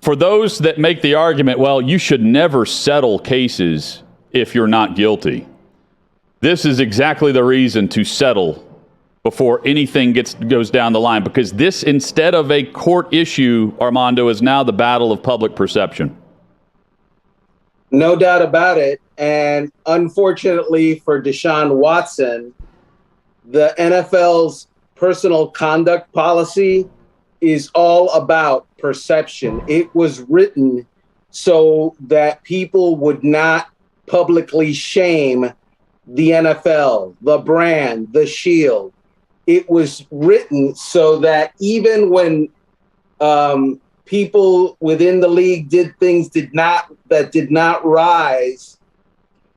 for those that make the argument, well, you should never settle cases if you're not guilty, this is exactly the reason to settle before anything goes down the line, because this, instead of a court issue, Armando, is now the battle of public perception. No doubt about it. And unfortunately for Deshaun Watson, the NFL's personal conduct policy is all about perception. It was written so that people would not publicly shame the NFL, the brand, the shield. It was written so that even when people within the league did things that did not rise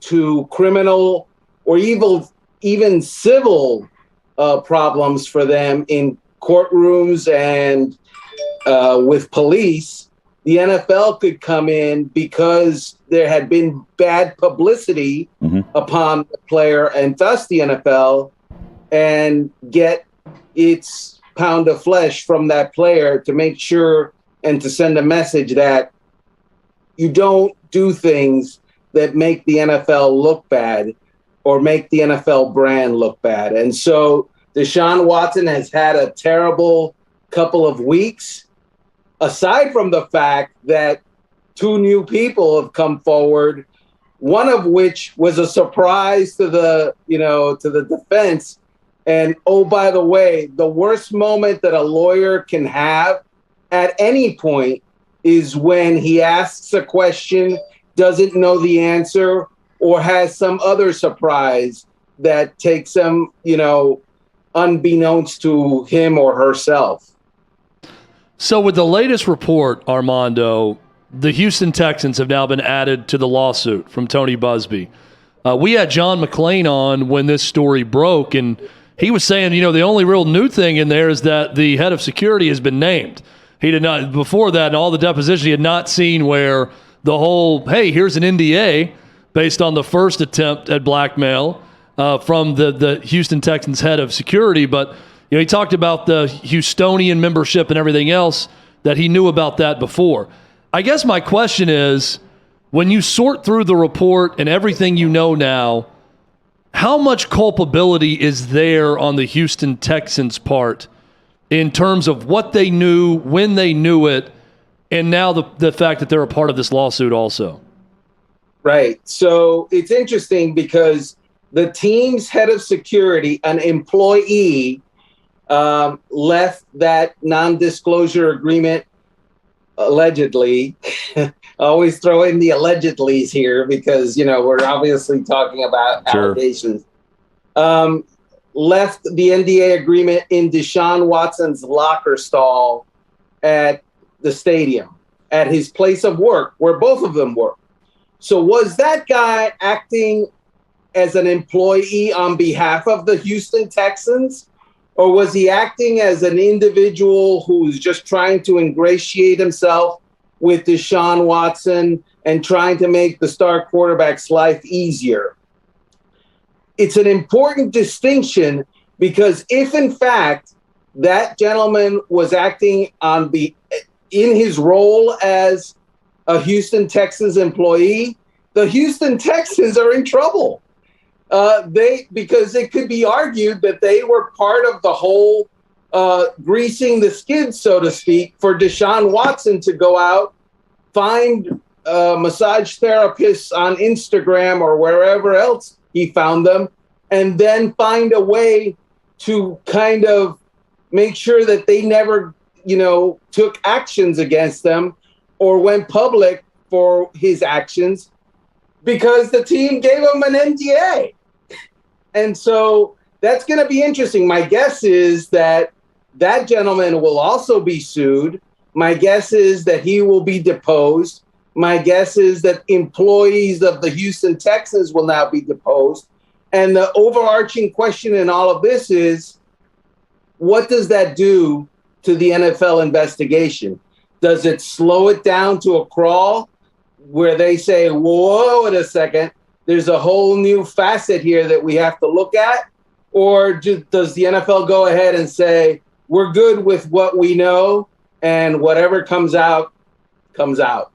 to criminal or even civil problems for them in courtrooms and with police, the NFL could come in because there had been bad publicity upon the player, and thus the NFL, and get its pound of flesh from that player to make sure and to send a message that you don't do things that make the NFL look bad or make the NFL brand look bad. And so Deshaun Watson has had a terrible couple of weeks, aside from the fact that two new people have come forward, one of which was a surprise to the defense. And oh, by the way, the worst moment that a lawyer can have at any point is when he asks a question, doesn't know the answer, or has some other surprise that takes him, unbeknownst to him or herself. So with the latest report, Armando, the Houston Texans have now been added to the lawsuit from Tony Busby. We had John McClain on when this story broke, and he was saying, the only real new thing in there is that the head of security has been named. He did not, before that, in all the depositions, he had not seen where the whole, hey, here's an NDA based on the first attempt at blackmail from the Houston Texans head of security. But he talked about the Houstonian membership and everything else, that he knew about that before. I guess my question is, when you sort through the report and everything you know now, how much culpability is there on the Houston Texans' part in terms of what they knew, when they knew it, and now the fact that they're a part of this lawsuit also? Right. So it's interesting because the team's head of security, an employee, left that non-disclosure agreement allegedly. I always throw in the allegedlys here because, we're obviously talking about allegations. Left the NDA agreement in Deshaun Watson's locker stall at the stadium, at his place of work, where both of them work. So was that guy acting as an employee on behalf of the Houston Texans? Or was he acting as an individual who's just trying to ingratiate himself with Deshaun Watson and trying to make the star quarterback's life easier? It's an important distinction, because if in fact that gentleman was acting in his role as a Houston Texans employee, the Houston Texans are in trouble. Because it could be argued that they were part of the whole greasing the skids, so to speak, for Deshaun Watson to go out, find massage therapists on Instagram or wherever else he found them, and then find a way to kind of make sure that they never, took actions against them or went public for his actions, because the team gave him an NDA. And so that's going to be interesting. My guess is that that gentleman will also be sued. My guess is that he will be deposed. My guess is that employees of the Houston Texans will now be deposed. And the overarching question in all of this is, what does that do to the NFL investigation? Does it slow it down to a crawl where they say, whoa, wait a second, there's a whole new facet here that we have to look at? Or does the NFL go ahead and say, we're good with what we know, and whatever comes out comes out.